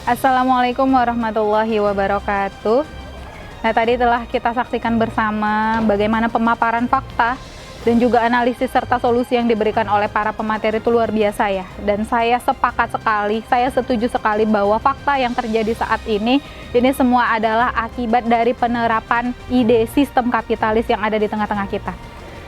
Assalamualaikum warahmatullahi wabarakatuh. Nah, tadi telah kita saksikan bersama bagaimana pemaparan fakta dan juga analisis serta solusi yang diberikan oleh para pemateri itu luar biasa ya. Dan saya sepakat sekali, saya setuju sekali bahwa fakta yang terjadi saat ini semua adalah akibat dari penerapan ide sistem kapitalis yang ada di tengah-tengah kita.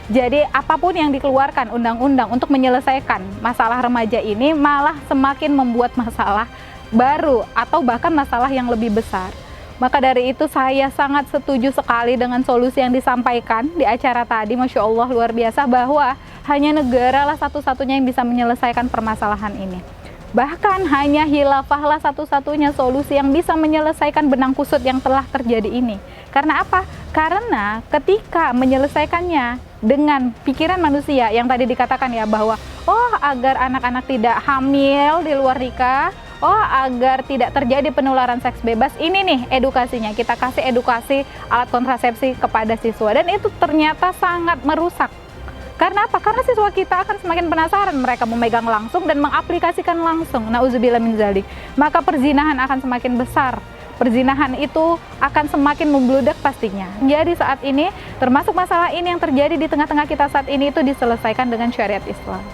Jadi apapun yang dikeluarkan undang-undang untuk menyelesaikan masalah remaja ini malah semakin membuat masalah baru atau bahkan masalah yang lebih besar. Maka dari itu saya sangat setuju sekali dengan solusi yang disampaikan di acara tadi. Masya Allah, luar biasa, bahwa hanya negara lah satu-satunya yang bisa menyelesaikan permasalahan ini. Bahkan hanya khilafah lah satu-satunya solusi yang bisa menyelesaikan benang kusut yang telah terjadi ini. Karena apa? Karena ketika menyelesaikannya dengan pikiran manusia yang tadi dikatakan ya, bahwa agar anak-anak tidak hamil di luar nikah, agar tidak terjadi penularan seks bebas, ini nih edukasinya, kita kasih edukasi alat kontrasepsi kepada siswa, dan itu ternyata sangat merusak. Karena apa? Karena siswa kita akan semakin penasaran, mereka memegang langsung dan mengaplikasikan langsung, na'udzubillah min dzalik. Maka perzinahan akan semakin besar, perzinahan itu akan semakin membludak pastinya. Jadi saat ini, termasuk masalah ini yang terjadi di tengah-tengah kita saat ini, itu diselesaikan dengan syariat Islam.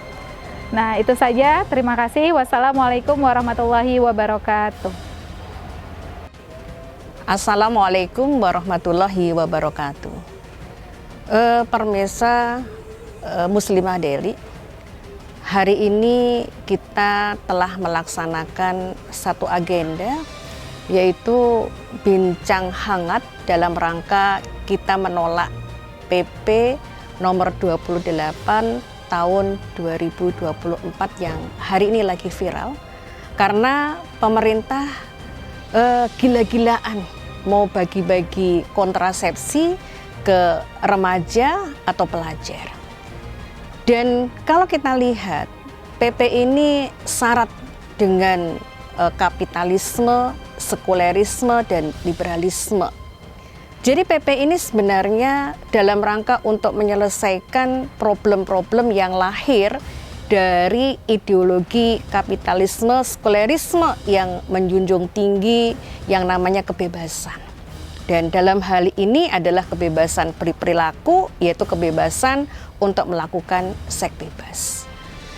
Nah, itu saja. Terima kasih. Wassalamualaikum warahmatullahi wabarakatuh. Assalamualaikum warahmatullahi wabarakatuh. Permesa Muslimah Deli, hari ini kita telah melaksanakan satu agenda, yaitu bincang hangat dalam rangka kita menolak PP nomor 28 tahun 2024 yang hari ini lagi viral, karena pemerintah gila-gilaan mau bagi-bagi kontrasepsi ke remaja atau pelajar. Dan kalau kita lihat, PP ini syarat dengan kapitalisme, sekulerisme, dan liberalisme. Jadi PP ini sebenarnya dalam rangka untuk menyelesaikan problem-problem yang lahir dari ideologi kapitalisme, sekulerisme yang menjunjung tinggi yang namanya kebebasan. Dan dalam hal ini adalah kebebasan berperilaku, yaitu kebebasan untuk melakukan seks bebas.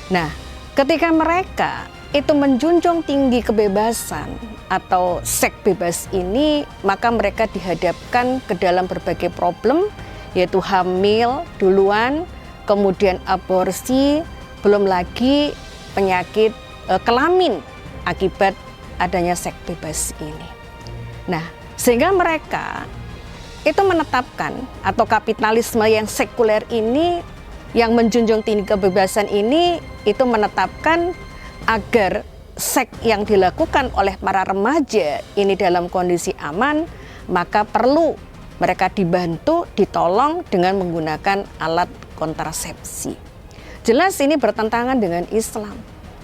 Nah, ketika mereka itu menjunjung tinggi kebebasan atau seks bebas ini, maka mereka dihadapkan ke dalam berbagai problem, yaitu hamil duluan, kemudian aborsi, belum lagi penyakit kelamin akibat adanya seks bebas ini. Nah, sehingga mereka itu menetapkan, atau kapitalisme yang sekuler ini yang menjunjung tinggi kebebasan ini itu menetapkan agar seks yang dilakukan oleh para remaja ini dalam kondisi aman, maka perlu mereka dibantu, ditolong dengan menggunakan alat kontrasepsi. Jelas ini bertentangan dengan Islam.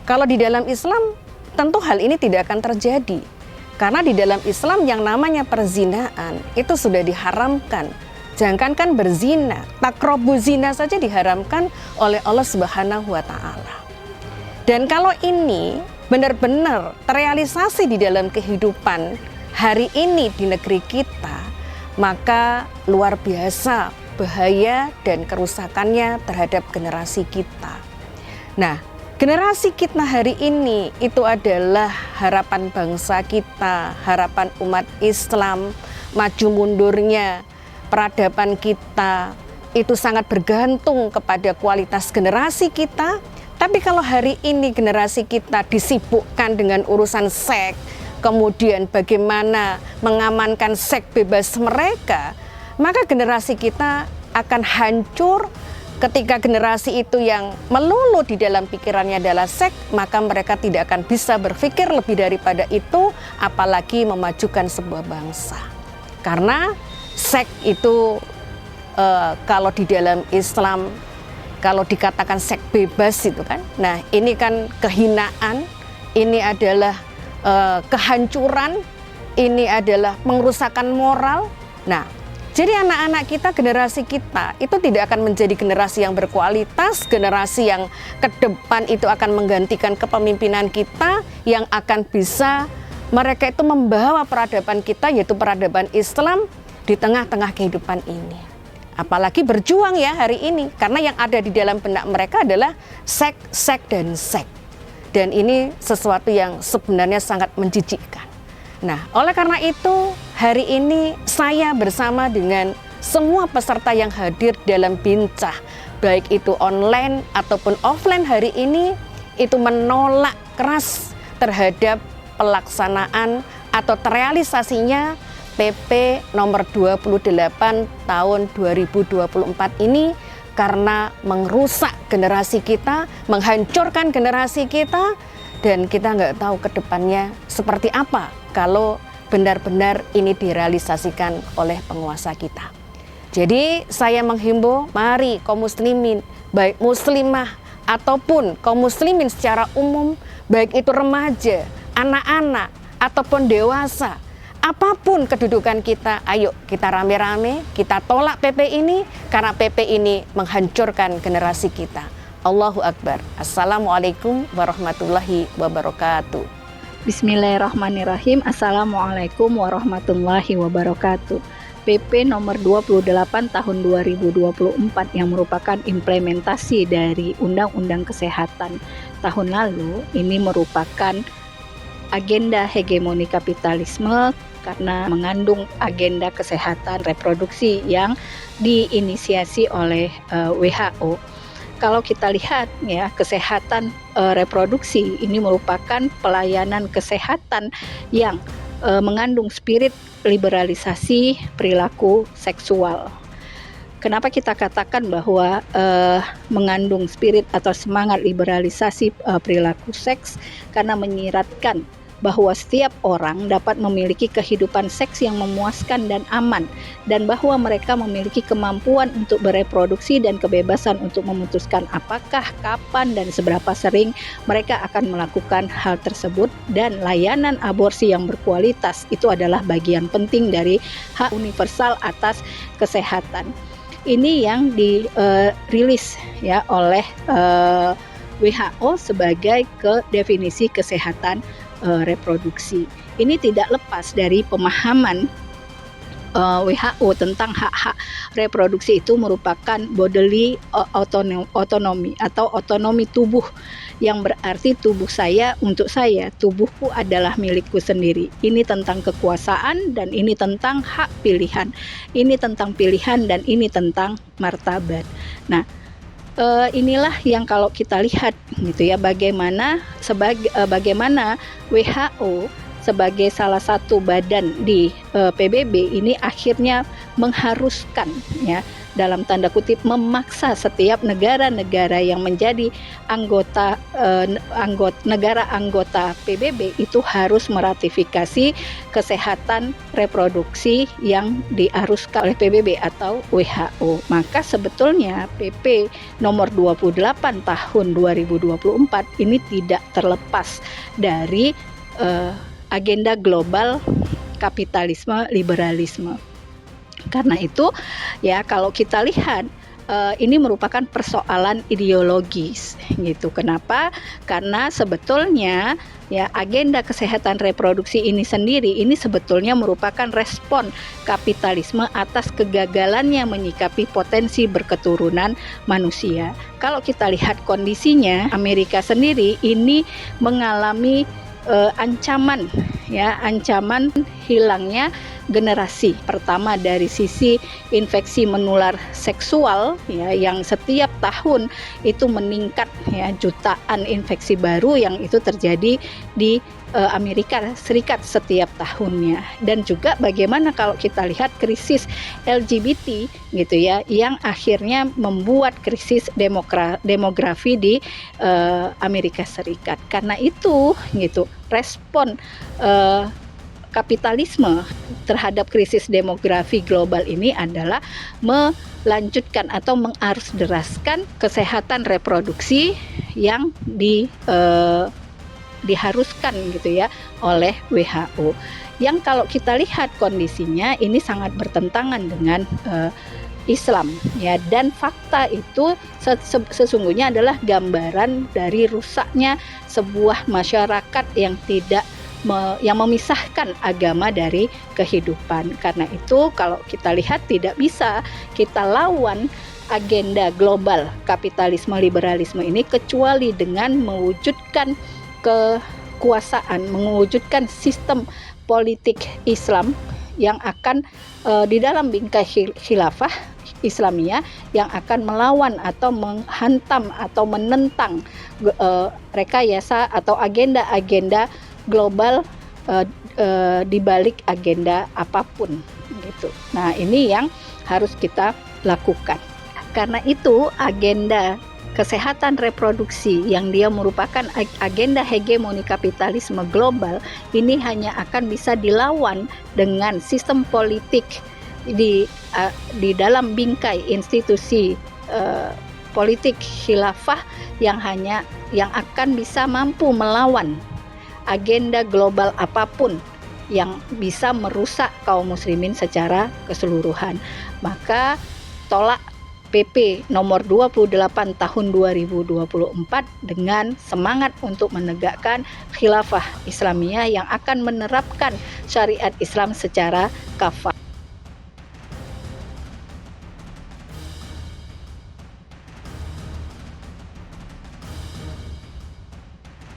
Kalau di dalam Islam tentu hal ini tidak akan terjadi. Karena di dalam Islam yang namanya perzinaan itu sudah diharamkan. Jangankan berzina, takrobu zina saja diharamkan oleh Allah Subhanahu wa Ta'ala. Dan kalau ini benar-benar terrealisasi di dalam kehidupan hari ini di negeri kita, maka luar biasa bahaya dan kerusakannya terhadap generasi kita. Nah, generasi kita hari ini itu adalah harapan bangsa kita, harapan umat Islam, maju mundurnya peradaban kita itu sangat bergantung kepada kualitas generasi kita. Tapi kalau hari ini generasi kita disibukkan dengan urusan seks, kemudian bagaimana mengamankan seks bebas mereka, maka generasi kita akan hancur. Ketika generasi itu yang melulu di dalam pikirannya adalah seks, maka mereka tidak akan bisa berpikir lebih daripada itu, apalagi memajukan sebuah bangsa. Karena seks itu kalau di dalam Islam, kalau dikatakan seks bebas itu kan, nah ini kan kehinaan, ini adalah kehancuran, ini adalah pengerusakan moral. Nah, jadi anak-anak kita, generasi kita itu tidak akan menjadi generasi yang berkualitas, generasi yang ke depan itu akan menggantikan kepemimpinan kita, yang akan bisa mereka itu membawa peradaban kita, yaitu peradaban Islam, di tengah-tengah kehidupan ini. Apalagi berjuang ya hari ini, karena yang ada di dalam benak mereka adalah seks, dan seks. Dan ini sesuatu yang sebenarnya sangat menjijikkan. Nah, oleh karena itu, hari ini saya bersama dengan semua peserta yang hadir dalam bincah, baik itu online ataupun offline hari ini, itu menolak keras terhadap pelaksanaan atau terrealisasinya PP nomor 28 tahun 2024 ini, karena merusak generasi kita, menghancurkan generasi kita, dan kita nggak tahu ke depannya seperti apa kalau benar-benar ini direalisasikan oleh penguasa kita. Jadi saya menghimbau, mari kaum muslimin, baik muslimah ataupun kaum muslimin secara umum, baik itu remaja, anak-anak, ataupun dewasa, apapun kedudukan kita, ayo kita rame-rame, kita tolak PP ini, karena PP ini menghancurkan generasi kita. Allahu Akbar. Assalamualaikum warahmatullahi wabarakatuh. Bismillahirrahmanirrahim. Assalamualaikum warahmatullahi wabarakatuh. PP nomor 28 tahun 2024 yang merupakan implementasi dari Undang-Undang Kesehatan tahun lalu, ini merupakan agenda hegemoni kapitalisme karena mengandung agenda kesehatan reproduksi yang diinisiasi oleh WHO. Kalau kita lihat ya, kesehatan reproduksi ini merupakan pelayanan kesehatan yang mengandung spirit liberalisasi perilaku seksual. Kenapa kita katakan bahwa mengandung spirit atau semangat liberalisasi perilaku seks? Karena menyiratkan bahwa setiap orang dapat memiliki kehidupan seks yang memuaskan dan aman, dan bahwa mereka memiliki kemampuan untuk bereproduksi dan kebebasan untuk memutuskan apakah, kapan, dan seberapa sering mereka akan melakukan hal tersebut. Dan layanan aborsi yang berkualitas itu adalah bagian penting dari hak universal atas kesehatan. Ini yang dirilis ya oleh WHO sebagai definisi kesehatan reproduksi. Ini tidak lepas dari pemahaman WHO tentang hak-hak reproduksi itu merupakan bodily autonomy atau otonomi tubuh, yang berarti tubuh saya untuk saya, tubuhku adalah milikku sendiri. Ini tentang kekuasaan dan ini tentang hak pilihan. Ini tentang pilihan dan ini tentang martabat. Nah, inilah yang kalau kita lihat gitu ya, bagaimana WHO sebagai salah satu badan di PBB ini akhirnya mengharuskan ya, dalam tanda kutip memaksa setiap negara-negara yang menjadi negara anggota PBB itu harus meratifikasi kesehatan reproduksi yang diharuskan oleh PBB atau WHO. Maka sebetulnya PP nomor 28 tahun 2024 ini tidak terlepas dari agenda global kapitalisme liberalisme. Karena itu ya, kalau kita lihat ini merupakan persoalan ideologis gitu. Kenapa? Karena sebetulnya ya, agenda kesehatan reproduksi ini sendiri ini sebetulnya merupakan respon kapitalisme atas kegagalannya menyikapi potensi berketurunan manusia. Kalau kita lihat kondisinya, Amerika sendiri ini mengalami ancaman hilangnya generasi pertama dari sisi infeksi menular seksual ya, yang setiap tahun itu meningkat ya, jutaan infeksi baru yang itu terjadi di Amerika Serikat setiap tahunnya. Dan juga bagaimana kalau kita lihat krisis LGBT gitu ya, yang akhirnya membuat krisis demografi di Amerika Serikat. Karena itu gitu, respon kapitalisme terhadap krisis demografi global ini adalah melanjutkan atau mengarusderaskan kesehatan reproduksi yang diharuskan gitu ya oleh WHO. Yang kalau kita lihat kondisinya ini sangat bertentangan dengan Islam ya, dan fakta itu sesungguhnya adalah gambaran dari rusaknya sebuah masyarakat yang tidak yang memisahkan agama dari kehidupan. Karena itu kalau kita lihat tidak bisa kita lawan agenda global kapitalisme liberalisme ini kecuali dengan mewujudkan kekuasaan, mewujudkan sistem politik Islam yang akan di dalam bingkai khilafah Islamiyah yang akan melawan atau menghantam atau menentang rekayasa atau agenda-agenda global di balik agenda apapun gitu. Nah, ini yang harus kita lakukan. Karena itu agenda kesehatan reproduksi yang dia merupakan agenda hegemoni kapitalisme global ini hanya akan bisa dilawan dengan sistem politik di dalam bingkai institusi politik khilafah yang akan bisa mampu melawan agenda global apapun yang bisa merusak kaum muslimin secara keseluruhan. Maka tolak PP nomor 28 tahun 2024 dengan semangat untuk menegakkan khilafah Islamiyah yang akan menerapkan syariat Islam secara kafah.